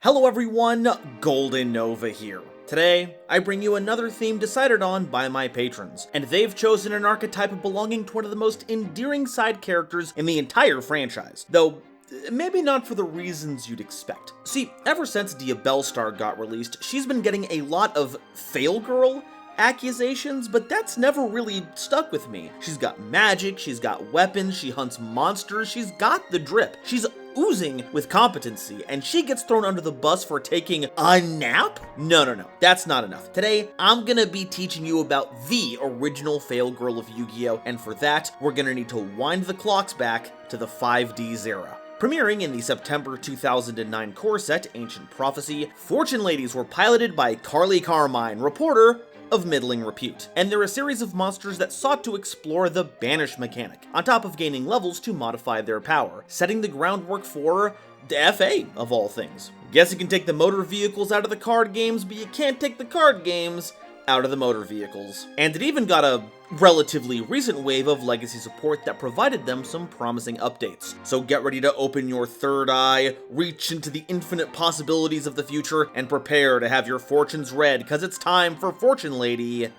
Hello everyone, GoldenNova here. Today, I bring you another theme decided on by my patrons, and they've chosen an archetype belonging to one of the most endearing side characters in the entire franchise, though maybe not for the reasons you'd expect. See, ever since Diabellstar got released, she's been getting a lot of fail girl accusations, but that's never really stuck with me. She's got magic, she's got weapons, she hunts monsters, she's got the drip. She's oozing with competency, and she gets thrown under the bus for taking a nap? No, that's not enough. Today, I'm gonna be teaching you about the original fail girl of Yu-Gi-Oh!, and for that, we're gonna need to wind the clocks back to the 5Ds era. Premiering in the September 2009 core set, Ancient Prophecy, Fortune Ladies were piloted by Carmine, reporter of middling repute, and they're a series of monsters that sought to explore the banish mechanic, on top of gaining levels to modify their power, setting the groundwork for the FA, of all things. Guess you can take the motor vehicles out of the card games, but you can't take the card games out of the motor vehicles. And it even got a relatively recent wave of legacy support that provided them some promising updates. So get ready to open your third eye, reach into the infinite possibilities of the future, and prepare to have your fortunes read, cause it's time for Fortune Lady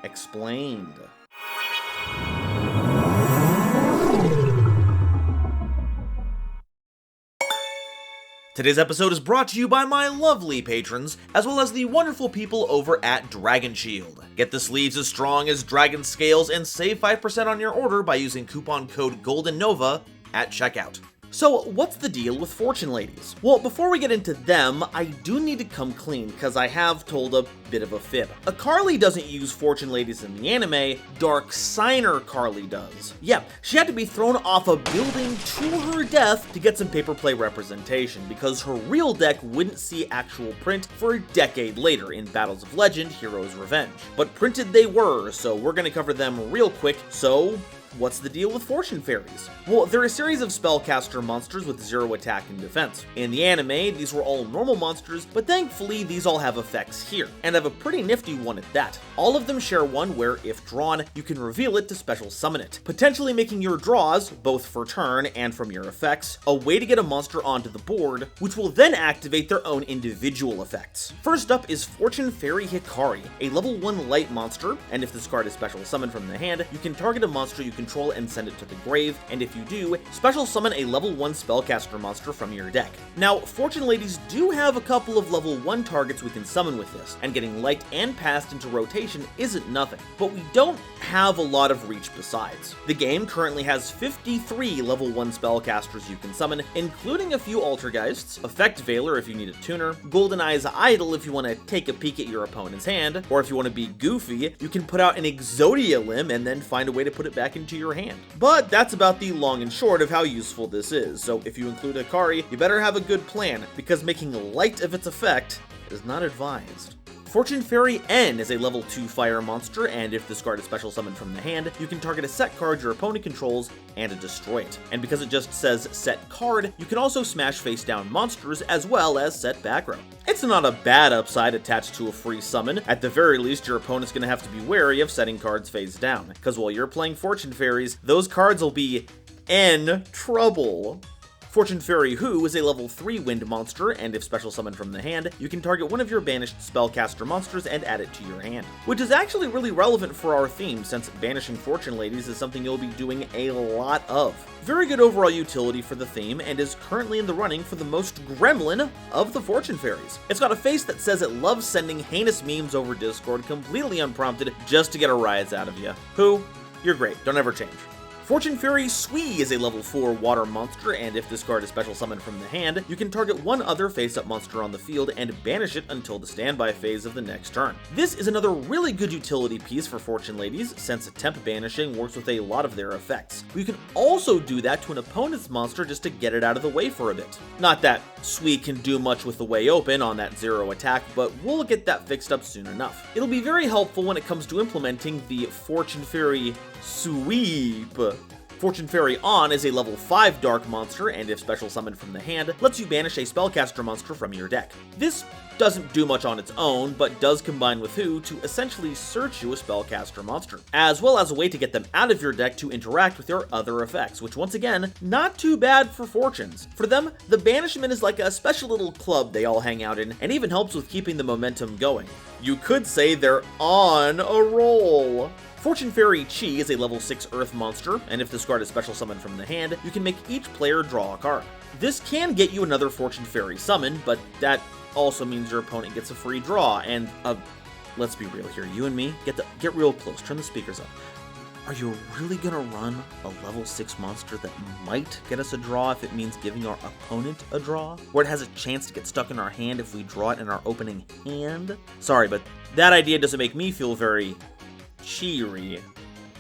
Explained. Today's episode is brought to you by my lovely patrons, as well as the wonderful people over at Dragon Shield. Get the sleeves as strong as dragon scales and save 5% on your order by using coupon code GoldenNova at checkout. So what's the deal with Fortune Ladies? Well, before we get into them, I do need to come clean because I have told a bit of a fib. Carly doesn't use Fortune Ladies in the anime, Dark Signer Carly does. Yeah, she had to be thrown off a building to her death to get some paper play representation because her real deck wouldn't see actual print for a decade later in Battles of Legend, Heroes Revenge. But printed they were, so we're gonna cover them real quick, so what's the deal with Fortune Fairies? Well, they're a series of spellcaster monsters with 0 attack and defense. In the anime, these were all normal monsters, but thankfully these all have effects here, and have a pretty nifty one at that. All of them share one where, if drawn, you can reveal it to special summon it, potentially making your draws, both for turn and from your effects, a way to get a monster onto the board, which will then activate their own individual effects. First up is Fortune Fairy Hikari, a level 1 light monster, and if this card is special summoned from the hand, you can target a monster you control and send it to the grave, and if you do, special summon a level 1 spellcaster monster from your deck. Now, Fortune Ladies do have a couple of level 1 targets we can summon with this, and getting light and passed into rotation isn't nothing, but we don't have a lot of reach besides. The game currently has 53 level 1 spellcasters you can summon, including a few Altergeists, Effect Veiler if you need a tuner, GoldenEye's Idol if you want to take a peek at your opponent's hand, or if you want to be goofy, you can put out an Exodia limb and then find a way to put it back into your hand. But that's about the long and short of how useful this is, so if you include Hikari, you better have a good plan, because making light of its effect is not advised. Fortune Fairy N is a level 2 fire monster, and if this card is special summoned from the hand, you can target a set card your opponent controls and destroy it. And because it just says set card, you can also smash face down monsters as well as set back row. It's not a bad upside attached to a free summon. At the very least, your opponent's gonna have to be wary of setting cards face down, because while you're playing Fortune Fairies, those cards will be in trouble. Fortune Fairy Who is a level 3 wind monster, and if special summoned from the hand, you can target one of your banished spellcaster monsters and add it to your hand. Which is actually really relevant for our theme, since banishing Fortune Ladies is something you'll be doing a lot of. Very good overall utility for the theme, and is currently in the running for the most gremlin of the Fortune Fairies. It's got a face that says it loves sending heinous memes over Discord completely unprompted just to get a rise out of you. Who? You're great, don't ever change. Fortune Fairy Sui is a level 4 water monster, and if this card is special summoned from the hand, you can target one other face-up monster on the field and banish it until the standby phase of the next turn. This is another really good utility piece for Fortune Ladies, since temp banishing works with a lot of their effects. You can also do that to an opponent's monster just to get it out of the way for a bit. Not that Sui can do much with the way open on that 0 attack, but we'll get that fixed up soon enough. It'll be very helpful when it comes to implementing the Fortune Fairy Sweep. Fortune Fairy On is a level 5 dark monster, and if special summoned from the hand, lets you banish a spellcaster monster from your deck. This doesn't do much on its own, but does combine with Who to essentially search you a spellcaster monster, as well as a way to get them out of your deck to interact with your other effects, which once again, not too bad for fortunes. For them, the banishment is like a special little club they all hang out in, and even helps with keeping the momentum going. You could say they're on a roll. Fortune Fairy Chi is a level 6 Earth monster, and if this card is special summoned from the hand, you can make each player draw a card. This can get you another Fortune Fairy summon, but that also means your opponent gets a free draw, and let's be real here, you and me, get real close, turn the speakers up. Are you really gonna run a level 6 monster that might get us a draw if it means giving our opponent a draw? Or it has a chance to get stuck in our hand if we draw it in our opening hand? Sorry, but that idea doesn't make me feel very cheery.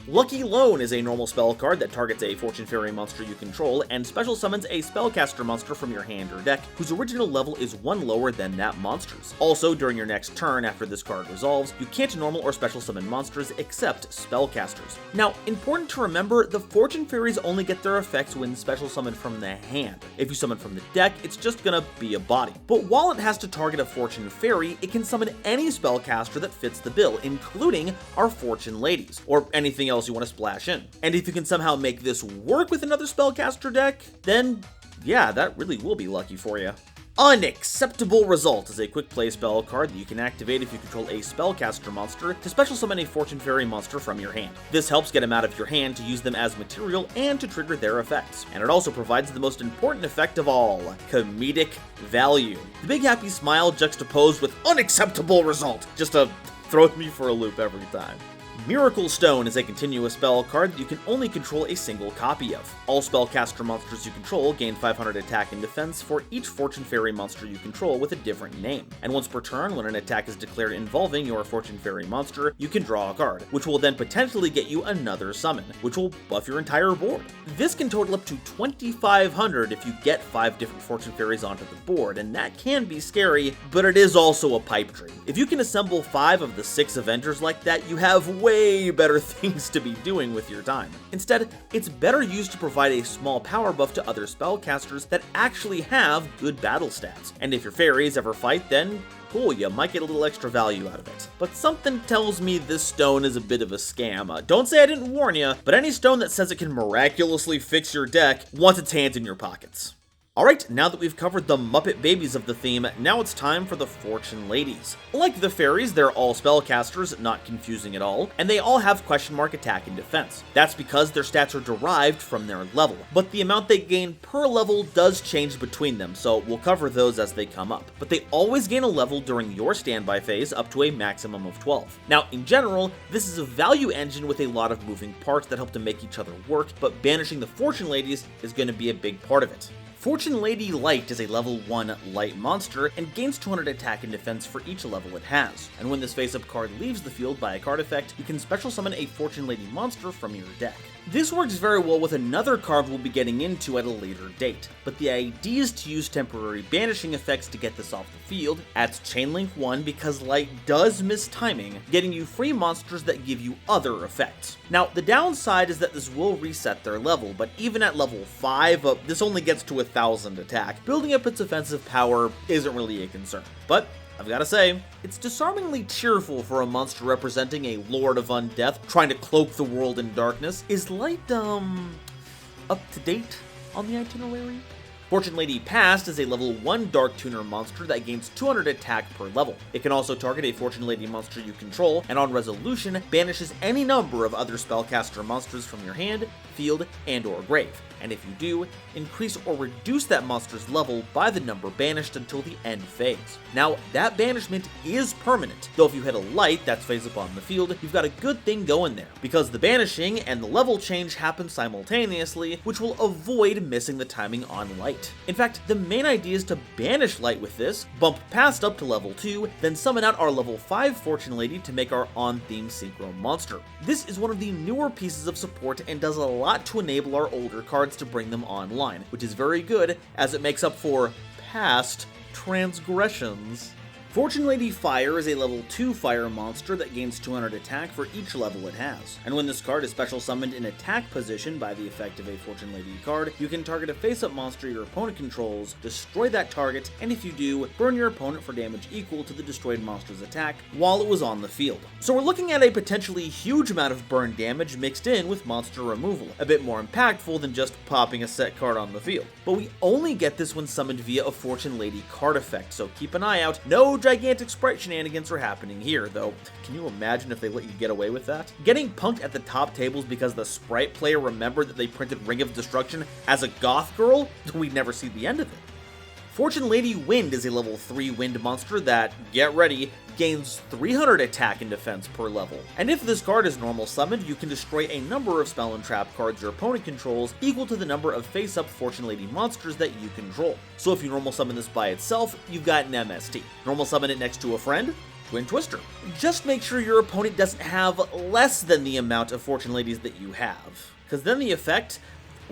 Lucky Loan is a normal spell card that targets a Fortune Fairy monster you control and special summons a spellcaster monster from your hand or deck whose original level is 1 lower than that monster's. Also, during your next turn after this card resolves, you can't normal or special summon monsters except spellcasters. Now, important to remember, the Fortune Fairies only get their effects when special summoned from the hand. If you summon from the deck, it's just gonna be a body. But while it has to target a Fortune Fairy, it can summon any spellcaster that fits the bill, including our Fortune Ladies, or anything else you want to splash in. And if you can somehow make this work with another spellcaster deck, then yeah, that really will be lucky for you. Unacceptable Result is a quick play spell card that you can activate if you control a spellcaster monster to special summon a Fortune Fairy monster from your hand. This helps get them out of your hand to use them as material and to trigger their effects. And it also provides the most important effect of all, comedic value. The big happy smile juxtaposed with unacceptable result, just to throw me for a loop every time. Miracle Stone is a continuous spell card that you can only control a single copy of. All spellcaster monsters you control gain 500 attack and defense for each Fortune Fairy monster you control with a different name. And once per turn, when an attack is declared involving your Fortune Fairy monster, you can draw a card, which will then potentially get you another summon, which will buff your entire board. This can total up to 2,500 if you get 5 different Fortune Fairies onto the board, and that can be scary, but it is also a pipe dream. If you can assemble 5 of the 6 Avengers like that, you have way better things to be doing with your time. Instead, it's better used to provide a small power buff to other spellcasters that actually have good battle stats. And if your fairies ever fight, then cool, you might get a little extra value out of it. But something tells me this stone is a bit of a scam. Don't say I didn't warn you, but any stone that says it can miraculously fix your deck wants its hands in your pockets. Alright, now that we've covered the Muppet babies of the theme, now it's time for the Fortune Ladies. Like the fairies, they're all spellcasters, not confusing at all, and they all have question mark attack and defense. That's because their stats are derived from their level, but the amount they gain per level does change between them, so we'll cover those as they come up. But they always gain a level during your standby phase up to a maximum of 12. Now, in general, this is a value engine with a lot of moving parts that help to make each other work, but banishing the Fortune Ladies is going to be a big part of it. Fortune Lady Light is a level 1 light monster and gains 200 attack and defense for each level it has. And when this face-up card leaves the field by a card effect, you can special summon a Fortune Lady monster from your deck. This works very well with another card we'll be getting into at a later date, but the idea is to use temporary banishing effects to get this off the field. Adds Chainlink 1 because Light does miss timing, getting you free monsters that give you other effects. Now, the downside is that this will reset their level, but even at level 5, this only gets to 1,000 attack. Building up its offensive power isn't really a concern, but I've gotta say, it's disarmingly cheerful for a monster representing a Lord of Undeath trying to cloak the world in darkness. Is Light, up to date on the itinerary? Fortune Lady Past is a level 1 Dark Tuner monster that gains 200 attack per level. It can also target a Fortune Lady monster you control, and on resolution, banishes any number of other spellcaster monsters from your hand, field, and/or grave. And if you do, increase or reduce that monster's level by the number banished until the end phase. Now, that banishment is permanent, though if you hit a Light that's phase up on the field, you've got a good thing going there, because the banishing and the level change happen simultaneously, which will avoid missing the timing on Light. In fact, the main idea is to banish Light with this, bump Past up to level 2, then summon out our level 5 Fortune Lady to make our on-theme synchro monster. This is one of the newer pieces of support and does a lot to enable our older cards to bring them online, which is very good as it makes up for past transgressions. Fortune Lady Fire is a level 2 fire monster that gains 200 attack for each level it has. And when this card is special summoned in attack position by the effect of a Fortune Lady card, you can target a face-up monster your opponent controls, destroy that target, and if you do, burn your opponent for damage equal to the destroyed monster's attack while it was on the field. So we're looking at a potentially huge amount of burn damage mixed in with monster removal, a bit more impactful than just popping a set card on the field. But we only get this when summoned via a Fortune Lady card effect, so keep an eye out. No gigantic sprite shenanigans are happening here, though. Can you imagine if they let you get away with that? Getting punked at the top tables because the sprite player remembered that they printed Ring of Destruction as a goth girl? We'd never see the end of it. Fortune Lady Wind is a level 3 wind monster that, get ready, gains 300 attack and defense per level. And if this card is normal summoned, you can destroy a number of spell and trap cards your opponent controls equal to the number of face-up Fortune Lady monsters that you control. So if you normal summon this by itself, you've got an MST. Normal summon it next to a friend? Twin Twister. Just make sure your opponent doesn't have less than the amount of Fortune Ladies that you have, because then the effect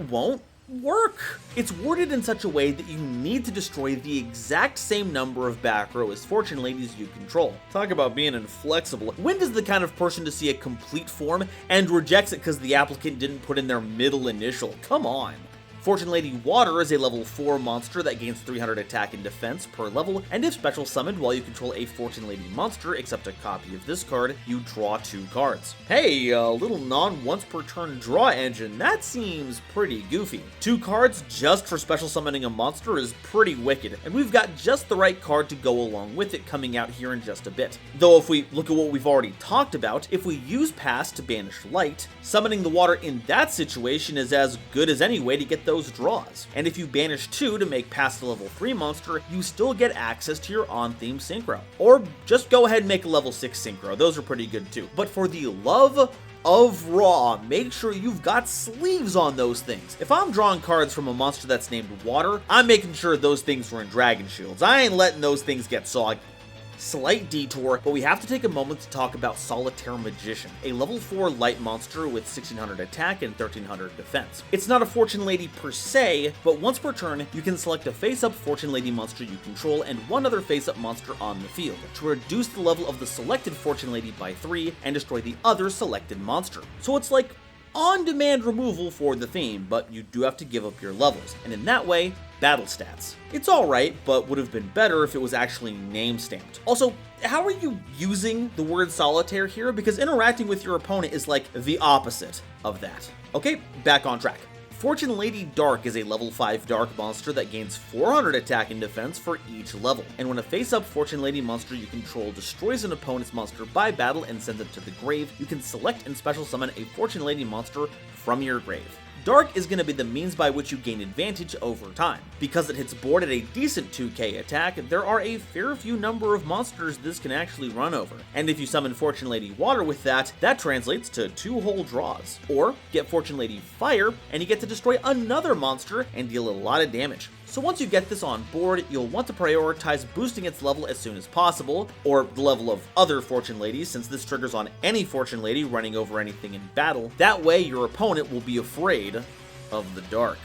won't work. It's worded in such a way that you need to destroy the exact same number of back row as Fortune Ladies you control. Talk about being inflexible. Wind is the kind of person to see a complete form and rejects it because the applicant didn't put in their middle initial. Come on. Fortune Lady Water is a level 4 monster that gains 300 attack and defense per level, and if special summoned while you control a Fortune Lady monster except a copy of this card, you draw 2 cards. Hey, a little non-once per turn draw engine, that seems pretty goofy. 2 cards just for special summoning a monster is pretty wicked, and we've got just the right card to go along with it coming out here in just a bit. Though if we look at what we've already talked about, if we use Pass to banish Light, summoning the water in that situation is as good as any way to get those draws. And if you banish 2 to make Pass a level 3 monster, you still get access to your on-theme synchro. Or just go ahead and make a level 6 synchro, those are pretty good too. But for the love of Raw, make sure you've got sleeves on those things. If I'm drawing cards from a monster that's named Water, I'm making sure those things are in Dragon Shields. I ain't letting those things get soggy. Slight detour, but we have to take a moment to talk about Solitaire Magician, a level 4 light monster with 1600 attack and 1300 defense. It's not a Fortune Lady per se, but once per turn, you can select a face-up Fortune Lady monster you control and one other face-up monster on the field to reduce the level of the selected Fortune Lady by 3 and destroy the other selected monster. So it's like on-demand removal for the theme, but you do have to give up your levels, and in that way, battle stats. It's alright, but would have been better if it was actually name-stamped. Also, how are you using the word solitaire here? Because interacting with your opponent is like the opposite of that. Okay, back on track. Fortune Lady Dark is a level 5 dark monster that gains 400 attack and defense for each level, and when a face-up Fortune Lady monster you control destroys an opponent's monster by battle and sends it to the grave, you can select and special summon a Fortune Lady monster from your grave. Dark is going to be the means by which you gain advantage over time. Because it hits board at a decent 2k attack, there are a fair few number of monsters this can actually run over. And if you summon Fortune Lady Water with that translates to 2 whole draws. Or get Fortune Lady Fire, and you get to destroy another monster and deal a lot of damage. So once you get this on board, you'll want to prioritize boosting its level as soon as possible, or the level of other Fortune Ladies, since this triggers on any Fortune Lady running over anything in battle. That way your opponent will be afraid of the dark.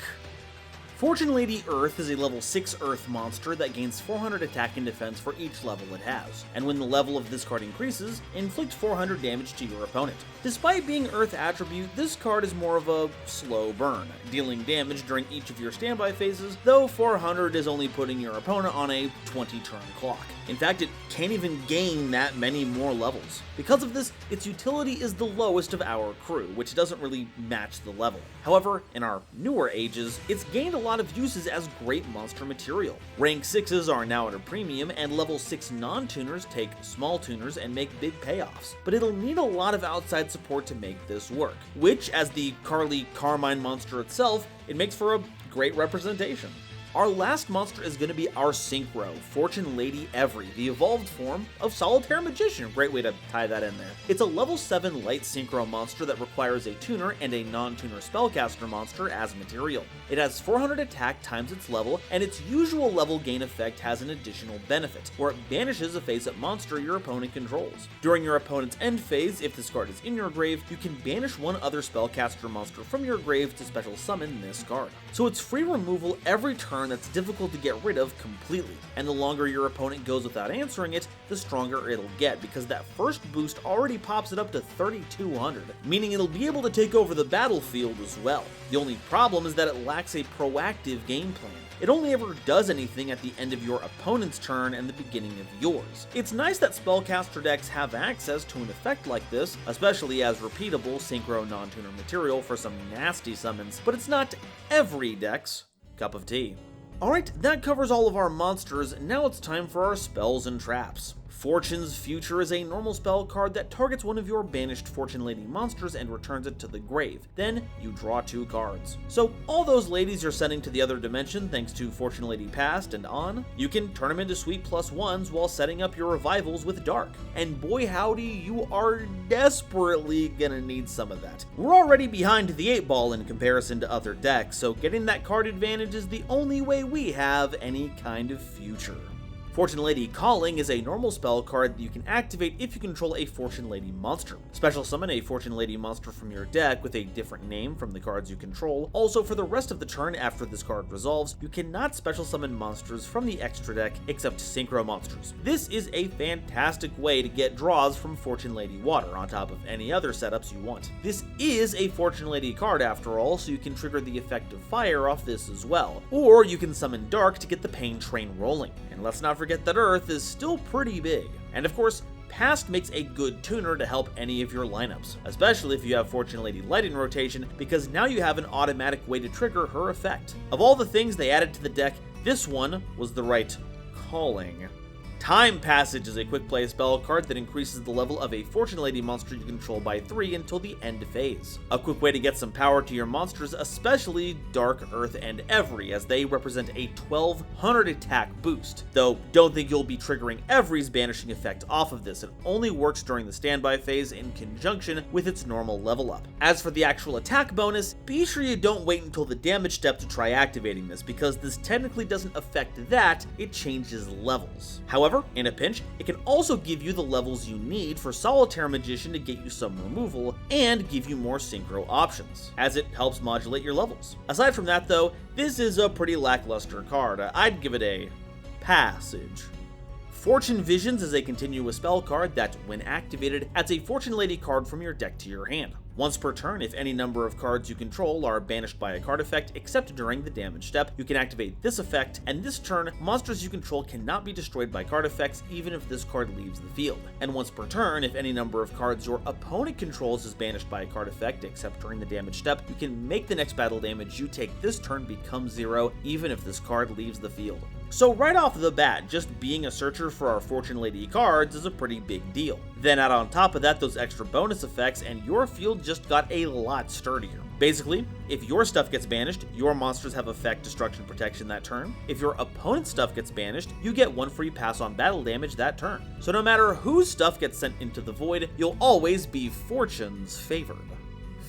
Fortune Lady Earth is a level 6 Earth monster that gains 400 attack and defense for each level it has, and when the level of this card increases, inflict 400 damage to your opponent. Despite being Earth attribute, this card is more of a slow burn, dealing damage during each of your standby phases, though 400 is only putting your opponent on a 20-turn clock. In fact, it can't even gain that many more levels. Because of this, its utility is the lowest of our crew, which doesn't really match the level. However, in our newer ages, it's gained a lot of uses as great monster material. Rank 6s are now at a premium, and level 6 non-tuners take small tuners and make big payoffs, but it'll need a lot of outside support to make this work, which, as the Carmine monster itself, it makes for a great representation. Our last monster is going to be our Synchro, Fortune Lady Every, the evolved form of Solitaire Magician. Great way to tie that in there. It's a level 7 light Synchro monster that requires a tuner and a non-tuner spellcaster monster as material. It has 400 attack times its level, and its usual level gain effect has an additional benefit, where it banishes a face-up monster your opponent controls. During your opponent's end phase, if this card is in your grave, you can banish one other spellcaster monster from your grave to special summon this card. So it's free removal every turn turn that's difficult to get rid of completely, and the longer your opponent goes without answering it, the stronger it'll get, because that first boost already pops it up to 3200, meaning it'll be able to take over the battlefield as well. The only problem is that it lacks a proactive game plan. It only ever does anything at the end of your opponent's turn and the beginning of yours. It's nice that spellcaster decks have access to an effect like this, especially as repeatable synchro non-tuner material for some nasty summons, but it's not every deck's cup of tea. Alright, that covers all of our monsters, now it's time for our spells and traps. Fortune's Future is a normal spell card that targets one of your banished Fortune Lady monsters and returns it to the grave. Then, you draw 2 cards. So, all those ladies you're sending to the other dimension thanks to Fortune Lady Past and on, you can turn them into sweet +1s while setting up your revivals with Dark. And boy howdy, you are desperately gonna need some of that. We're already behind the 8 ball in comparison to other decks, so getting that card advantage is the only way we have any kind of future. Fortune Lady Calling is a normal spell card that you can activate if you control a Fortune Lady monster. Special summon a Fortune Lady monster from your deck with a different name from the cards you control. Also, for the rest of the turn after this card resolves, you cannot special summon monsters from the extra deck except synchro monsters. This is a fantastic way to get draws from Fortune Lady Water on top of any other setups you want. This is a Fortune Lady card after all, so you can trigger the effect of fire off this as well. Or you can summon Dark to get the pain train rolling. And let's not forget that Earth is still pretty big. And of course, Past makes a good tuner to help any of your lineups, especially if you have Fortune Lady Light in rotation, because now you have an automatic way to trigger her effect. Of all the things they added to the deck, this one was the right calling. Time Passage is a quick play spell card that increases the level of a Fortune Lady monster you control by 3 until the end phase. A quick way to get some power to your monsters, especially Dark, Earth, and Every, as they represent a 1200 attack boost. Though, don't think you'll be triggering Every's banishing effect off of this, it only works during the standby phase in conjunction with its normal level up. As for the actual attack bonus, be sure you don't wait until the damage step to try activating this, because this technically doesn't affect that, it changes levels. However, in a pinch, it can also give you the levels you need for Solitaire Magician to get you some removal, and give you more synchro options, as it helps modulate your levels. Aside from that though, this is a pretty lackluster card. I'd give it a passage. Fortune Visions is a continuous spell card that, when activated, adds a Fortune Lady card from your deck to your hand. Once per turn, if any number of cards you control are banished by a card effect except during the damage step, you can activate this effect, and this turn, monsters you control cannot be destroyed by card effects even if this card leaves the field. And once per turn, if any number of cards your opponent controls is banished by a card effect except during the damage step, you can make the next battle damage you take this turn become 0 even if this card leaves the field. So right off the bat, just being a searcher for our Fortune Lady cards is a pretty big deal. Then add on top of that those extra bonus effects and your field just got a lot sturdier. Basically, if your stuff gets banished, your monsters have effect destruction protection that turn. If your opponent's stuff gets banished, you get 1 free pass on battle damage that turn. So no matter whose stuff gets sent into the void, you'll always be Fortune's favored.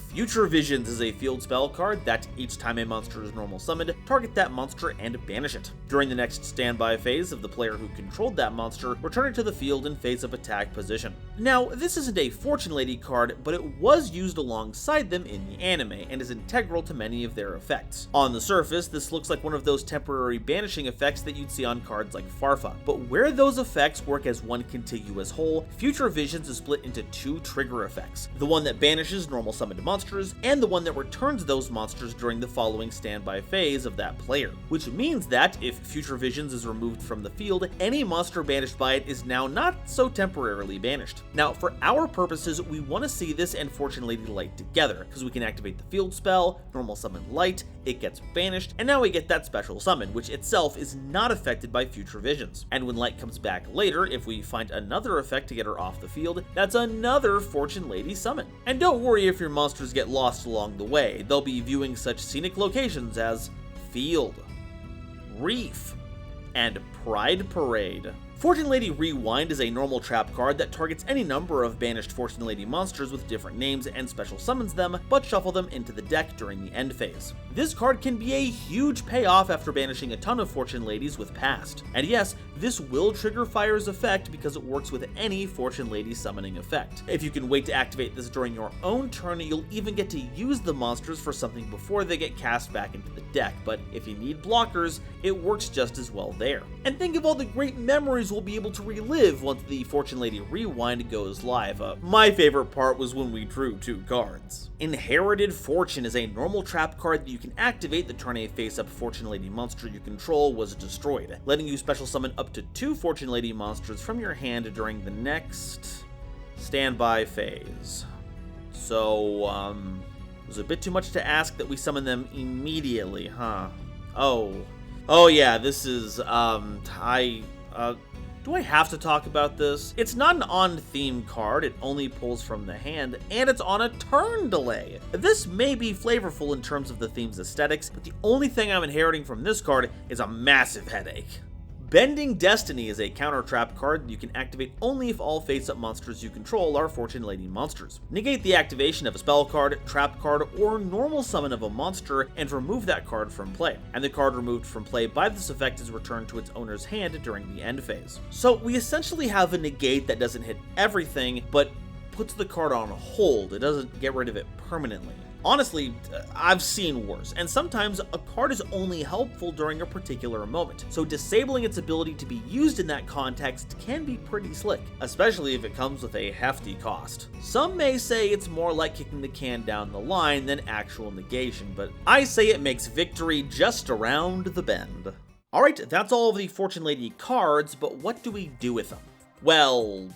Future Visions is a field spell card that, each time a monster is normal summoned, target that monster and banish it. During the next standby phase of the player who controlled that monster, return it to the field in face of attack position. Now, this isn't a Fortune Lady card, but it was used alongside them in the anime, and is integral to many of their effects. On the surface, this looks like one of those temporary banishing effects that you'd see on cards like Farfa, but where those effects work as one contiguous whole, Future Visions is split into 2 trigger effects. The one that banishes normal summoned monsters, and the one that returns those monsters during the following standby phase of that player. Which means that, if Future Visions is removed from the field, any monster banished by it is now not so temporarily banished. Now, for our purposes, we want to see this and Fortune Lady Light together, because we can activate the field spell, normal summon Light, it gets banished, and now we get that special summon, which itself is not affected by Future Visions. And when Light comes back later, if we find another effect to get her off the field, that's another Fortune Lady summon. And don't worry if your monsters get lost along the way, they'll be viewing such scenic locations as Field, Reef, and Pride Parade. Fortune Lady Rewind is a normal trap card that targets any number of banished Fortune Lady monsters with different names and special summons them, but shuffle them into the deck during the end phase. This card can be a huge payoff after banishing a ton of Fortune Ladies with Past. And yes, this will trigger Fire's effect because it works with any Fortune Lady summoning effect. If you can wait to activate this during your own turn, you'll even get to use the monsters for something before they get cast back into the deck, but if you need blockers, it works just as well there. And think of all the great memories we'll be able to relive once the Fortune Lady Rewind goes live. My favorite part was when we drew 2 cards. Inherited Fortune is a normal trap card that you can activate the turn a face-up Fortune Lady monster you control was destroyed, letting you special summon up to 2 Fortune Lady monsters from your hand during the next standby phase. So, it was a bit too much to ask that we summon them immediately, huh? Oh yeah, this is, do I have to talk about this? It's not an on-theme card, it only pulls from the hand, and it's on a turn delay. This may be flavorful in terms of the theme's aesthetics, but the only thing I'm inheriting from this card is a massive headache. Bending Destiny is a counter trap card that you can activate only if all face-up monsters you control are Fortune Lady monsters. Negate the activation of a spell card, trap card, or normal summon of a monster and remove that card from play. And the card removed from play by this effect is returned to its owner's hand during the end phase. So we essentially have a negate that doesn't hit everything, but puts the card on hold. It doesn't get rid of it permanently. Honestly, I've seen worse, and sometimes a card is only helpful during a particular moment, so disabling its ability to be used in that context can be pretty slick, especially if it comes with a hefty cost. Some may say it's more like kicking the can down the line than actual negation, but I say it makes victory just around the bend. Alright, that's all of the Fortune Lady cards, but what do we do with them? Well,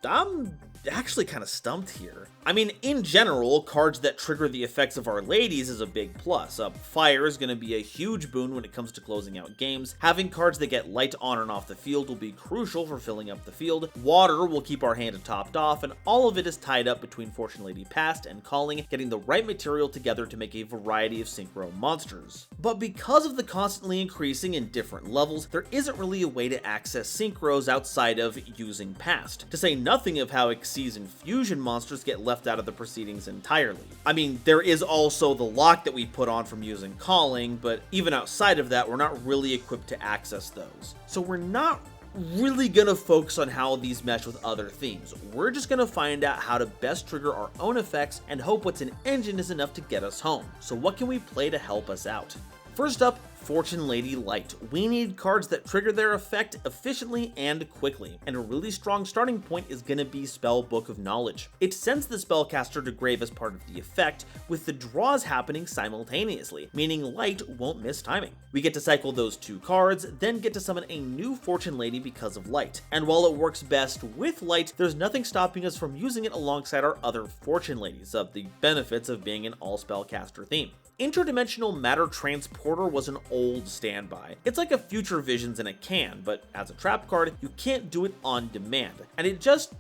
I'm actually kind of stumped here. I mean, in general, cards that trigger the effects of our ladies is a big plus. Fire is going to be a huge boon when it comes to closing out games. Having cards that get light on and off the field will be crucial for filling up the field. Water will keep our hand topped off, and all of it is tied up between Fortune Lady Past and Calling, getting the right material together to make a variety of synchro monsters. But because of the constantly increasing in different levels, there isn't really a way to access synchros outside of using Past. To say nothing of how Xyz and Fusion monsters get left out of the proceedings entirely. I mean, there is also the lock that we put on from using Calling, but even outside of that, we're not really equipped to access those. So we're not really gonna focus on how these mesh with other themes. We're just gonna find out how to best trigger our own effects and hope what's in engine is enough to get us home. So what can we play to help us out? First up, Fortune Lady Light. We need cards that trigger their effect efficiently and quickly, and a really strong starting point is going to be Spell Book of Knowledge. It sends the spellcaster to grave as part of the effect, with the draws happening simultaneously, meaning Light won't miss timing. We get to cycle those 2 cards, then get to summon a new Fortune Lady because of Light, and while it works best with Light, there's nothing stopping us from using it alongside our other Fortune Ladies, the benefits of being an all-spellcaster theme. Interdimensional Matter Transporter was an old standby. It's like a Future Visions in a can, but as a trap card, you can't do it on demand, and it just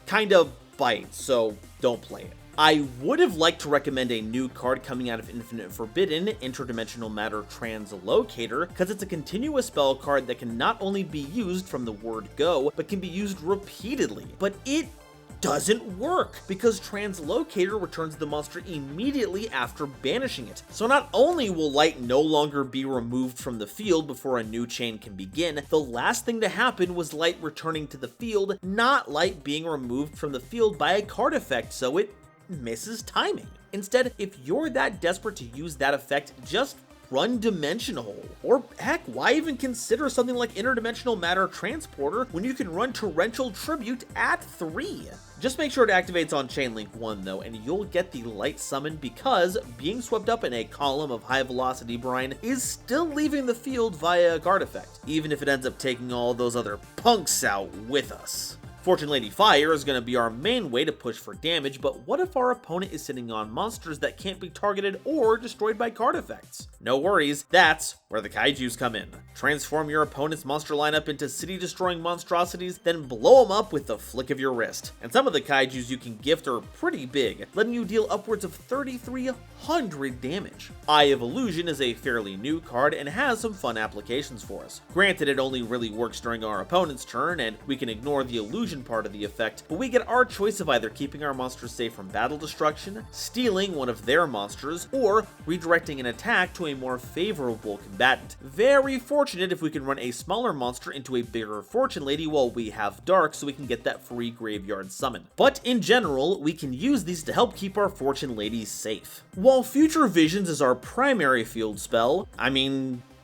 kind of bites, so don't play it. I would have liked to recommend a new card coming out of Infinite Forbidden, Interdimensional Matter Translocator, because it's a continuous spell card that can not only be used from the word go, but can be used repeatedly. But it doesn't work because Translocator returns the monster immediately after banishing it. So not only will Light no longer be removed from the field before a new chain can begin, the last thing to happen was Light returning to the field, not Light being removed from the field by a card effect, so it misses timing. Instead, if you're that desperate to use that effect, just run Dimensional. Or heck, why even consider something like Interdimensional Matter Transporter when you can run Torrential Tribute at 3? Just make sure it activates on Chainlink 1 though, and you'll get the Light summon because being swept up in a column of high velocity brine is still leaving the field via a guard effect, even if it ends up taking all those other punks out with us. Fortune Lady Fire is going to be our main way to push for damage, but what if our opponent is sitting on monsters that can't be targeted or destroyed by card effects? No worries, that's where the kaijus come in. Transform your opponent's monster lineup into city-destroying monstrosities, then blow them up with the flick of your wrist. And some of the kaijus you can gift are pretty big, letting you deal upwards of 3,300 damage. Eye of Illusion is a fairly new card and has some fun applications for us. Granted, it only really works during our opponent's turn, and we can ignore the illusion part of the effect, but we get our choice of either keeping our monsters safe from battle destruction, stealing one of their monsters, or redirecting an attack to a more favorable combatant. Very fortunate if we can run a smaller monster into a bigger Fortune Lady while we have Dark so we can get that free graveyard summon. But in general, we can use these to help keep our Fortune Ladies safe. While Future Visions is our primary field spell,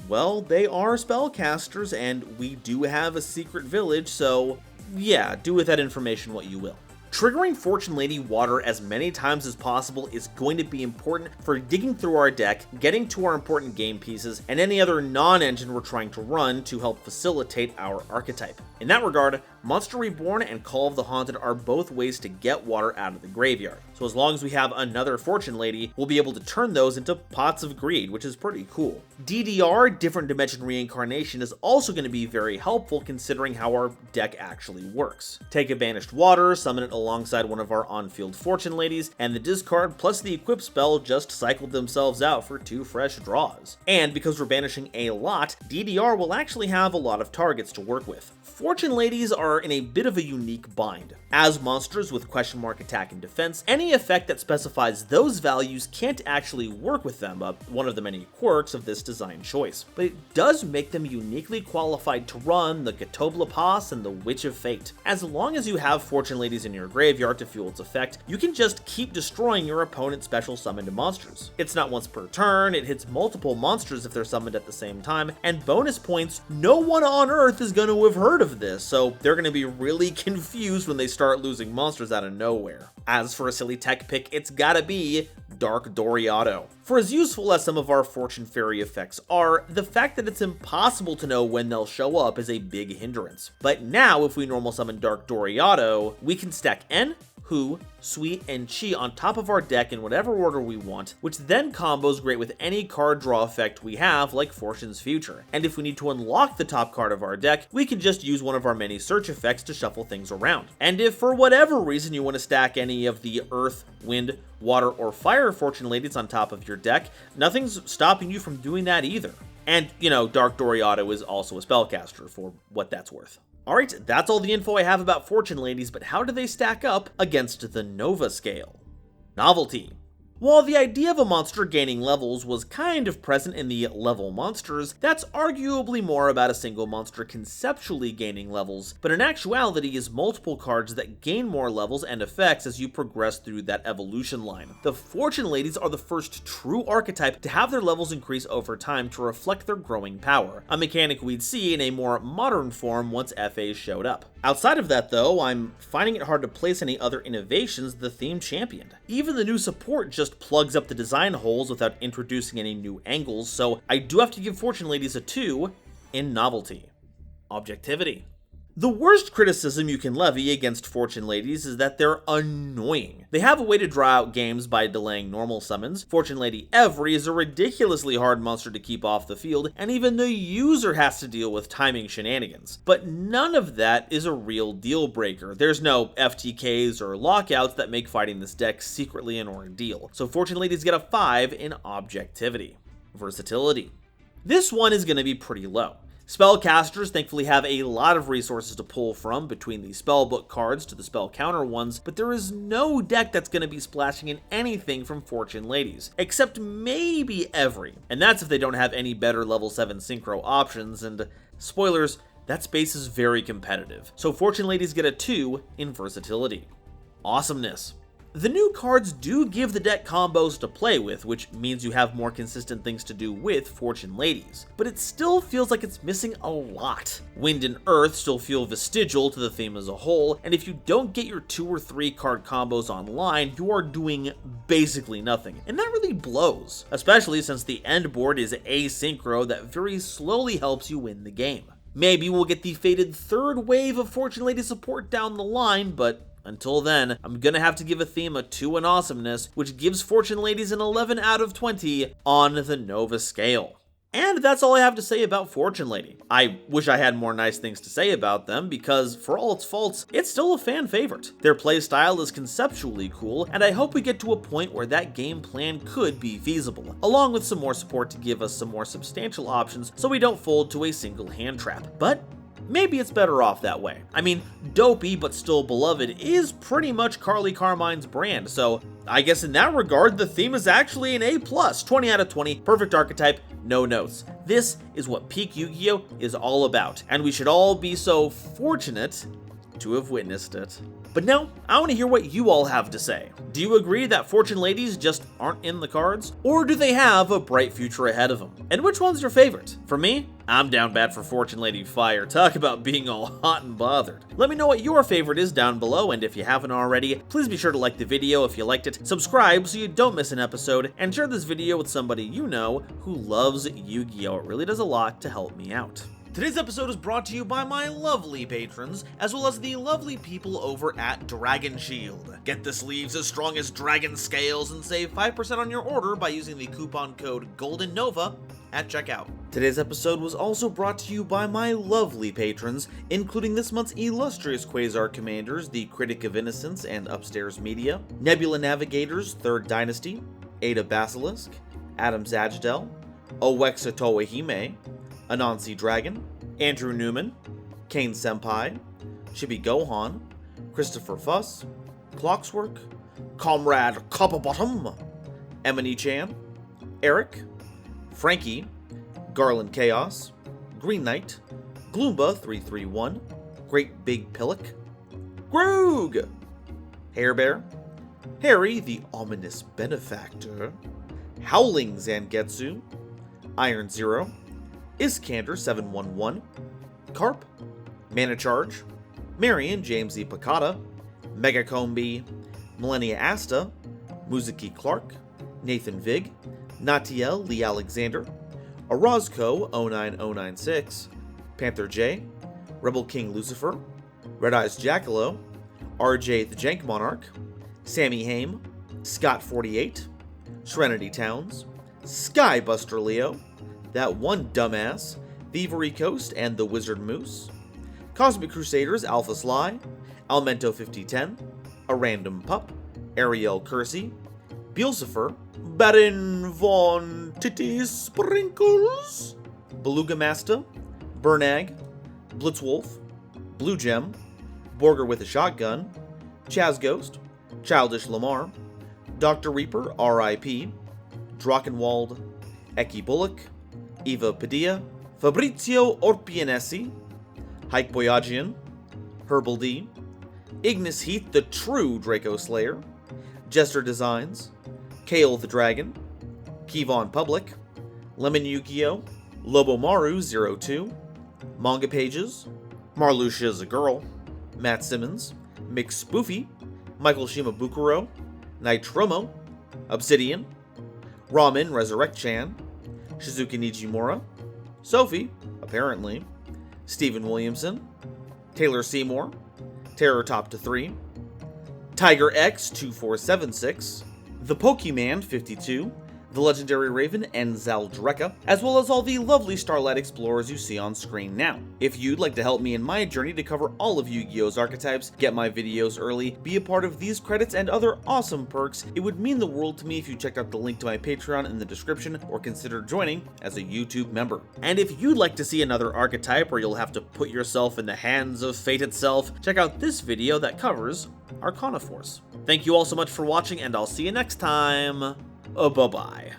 well, they are spellcasters and we do have a secret village, so yeah, do with that information what you will. Triggering Fortune Lady Water as many times as possible is going to be important for digging through our deck, getting to our important game pieces, and any other non-engine we're trying to run to help facilitate our archetype. In that regard, Monster Reborn and Call of the Haunted are both ways to get water out of the graveyard. So as long as we have another Fortune Lady, we'll be able to turn those into Pots of Greed, which is pretty cool. DDR, Different Dimension Reincarnation, is also going to be very helpful considering how our deck actually works. Take a Banished Water, summon it alongside one of our on-field Fortune Ladies, and the discard plus the equip spell just cycled themselves out for 2 fresh draws. And because we're banishing a lot, DDR will actually have a lot of targets to work with. Fortune Ladies are in a bit of a unique bind. As monsters with question mark attack and defense, any effect that specifies those values can't actually work with them, one of the many quirks of this design choice. But it does make them uniquely qualified to run the Gatobla Pass and the Witch of Fate. As long as you have Fortune Ladies in your graveyard to fuel its effect, you can just keep destroying your opponent's special summoned monsters. It's not once per turn, it hits multiple monsters if they're summoned at the same time, and bonus points, no one on Earth is going to have heard of this, so they're going to be really confused when they start losing monsters out of nowhere. As for a silly tech pick, it's gotta be Dark Doriado. For as useful as some of our Fortune Fairy effects are, the fact that it's impossible to know when they'll show up is a big hindrance. But now, if we normal summon Dark Doriado, we can stack N, Hu, Sweet, and Chi on top of our deck in whatever order we want, which then combos great with any card draw effect we have, like Fortune's Future. And if we need to unlock the top card of our deck, we can just use one of our many search effects to shuffle things around. And if for whatever reason you want to stack any of the Earth, Wind, Water, or Fire Fortune Ladies on top of your deck, nothing's stopping you from doing that either. And, Dark Doriado is also a spellcaster, for what that's worth. Alright, that's all the info I have about Fortune Ladies, but how do they stack up against the Nova scale? Novelty. While the idea of a monster gaining levels was kind of present in the level monsters, that's arguably more about a single monster conceptually gaining levels, but in actuality is multiple cards that gain more levels and effects as you progress through that evolution line. The Fortune Ladies are the first true archetype to have their levels increase over time to reflect their growing power, a mechanic we'd see in a more modern form once FAs showed up. Outside of that though, I'm finding it hard to place any other innovations the theme championed. Even the new support just plugs up the design holes without introducing any new angles, so I do have to give Fortune Ladies a 2 in novelty. Objectivity. The worst criticism you can levy against Fortune Ladies is that they're annoying. They have a way to draw out games by delaying normal summons. Fortune Lady Every is a ridiculously hard monster to keep off the field, and even the user has to deal with timing shenanigans. But none of that is a real deal breaker. There's no FTKs or lockouts that make fighting this deck secretly an ordeal. So Fortune Ladies get a 5 in objectivity. Versatility. This one is going to be pretty low. Spellcasters thankfully have a lot of resources to pull from between the spellbook cards to the spell counter ones, but there is no deck that's going to be splashing in anything from Fortune Ladies, except maybe Every, and that's if they don't have any better level 7 synchro options, and spoilers, that space is very competitive. So Fortune Ladies get a 2 in versatility. Awesomeness. The new cards do give the deck combos to play with, which means you have more consistent things to do with Fortune Ladies, but it still feels like it's missing a lot. Wind and Earth still feel vestigial to the theme as a whole, and if you don't get your 2 or 3 card combos online, you are doing basically nothing, and that really blows, especially since the end board is asynchro that very slowly helps you win the game. Maybe we'll get the fated third wave of Fortune Lady support down the line, but until then, I'm gonna have to give a theme a 2 in awesomeness, which gives Fortune Ladies an 11 out of 20 on the Nova scale. And that's all I have to say about Fortune Lady. I wish I had more nice things to say about them, because for all its faults, it's still a fan favorite. Their playstyle is conceptually cool, and I hope we get to a point where that game plan could be feasible, along with some more support to give us some more substantial options so we don't fold to a single hand trap. But maybe it's better off that way. I mean, dopey but still beloved is pretty much Carmine's brand, so I guess in that regard, the theme is actually an A+, 20 out of 20, perfect archetype, no notes. This is what peak Yu-Gi-Oh! Is all about, and we should all be so fortunate to have witnessed it. But now, I want to hear what you all have to say. Do you agree that Fortune Ladies just aren't in the cards? Or do they have a bright future ahead of them? And which one's your favorite? For me, I'm down bad for Fortune Lady Fire. Talk about being all hot and bothered. Let me know what your favorite is down below, and if you haven't already, please be sure to like the video if you liked it, subscribe so you don't miss an episode, and share this video with somebody you know who loves Yu-Gi-Oh! It really does a lot to help me out. Today's episode is brought to you by my lovely patrons, as well as the lovely people over at Dragon Shield. Get the sleeves as strong as dragon scales and save 5% on your order by using the coupon code GoldenNova at checkout. Today's episode was also brought to you by my lovely patrons, including this month's illustrious Quasar Commanders, the Critic of Innocence and Upstairs Media, Nebula Navigators, 3rd Dynasty, Ada Basilisk, Adam Zajdel, Owexa Toehime, Anansi Dragon, Andrew Newman, Kane Senpai, Chibi Gohan, Christopher Fuss, Clockswork, Comrade Copperbottom, Emony Chan, Eric, Frankie, Garland Chaos, Green Knight, Gloomba 331, Great Big Pillock, Groog, Hairbear, Harry the Ominous Benefactor, Howling Zangetsu, Iron Zero, Iskander 711, Carp, Mana Charge, Marion James E. Picata, Megacombi, Millennia Asta, Muzuki Clark, Nathan Vig, Natiel Lee Alexander, Orozco 09096, Panther J, Rebel King Lucifer, Red Eyes Jackalow, RJ the Jank Monarch, Sammy Haim, Scott 48, Serenity Towns, Skybuster Leo, That One Dumbass, Thievery Coast and the Wizard Moose, Cosmic Crusaders Alpha Sly, Almento 5010, A Random Pup, Ariel Kersey, Beelzephyr, Baron Von Titty Sprinkles, Beluga Master, Bernag, Blitzwolf, Blue Gem, Borger with a Shotgun, Chaz Ghost, Childish Lamar, Dr. Reaper R.I.P., Drachenwald, Eki Bullock, Eva Padilla, Fabrizio Orpianesi, Hike Boyagian, Herbal D, Ignis Heath the True Draco Slayer, Jester Designs, Kale the Dragon, Kevon Public, Lemon Yu-Gi-Oh, Lobomaru02, Manga Pages, Marluxia's a Girl, Matt Simmons, Mick Spoofy, Michael Shimabukuro, Nitromo, Obsidian, Ramen Resurrect-chan, Shizuka Nijimura, Sophie, apparently, Stephen Williamson, Taylor Seymour, Terror Top to 3, Tiger X 2476, The Pokemon 52, the Legendary Raven, and Zaldreka, as well as all the lovely Starlight Explorers you see on screen now. If you'd like to help me in my journey to cover all of Yu-Gi-Oh's archetypes, get my videos early, be a part of these credits and other awesome perks, it would mean the world to me if you checked out the link to my Patreon in the description or consider joining as a YouTube member. And if you'd like to see another archetype where you'll have to put yourself in the hands of fate itself, check out this video that covers Arcana Force. Thank you all so much for watching, and I'll see you next time. Bye-bye.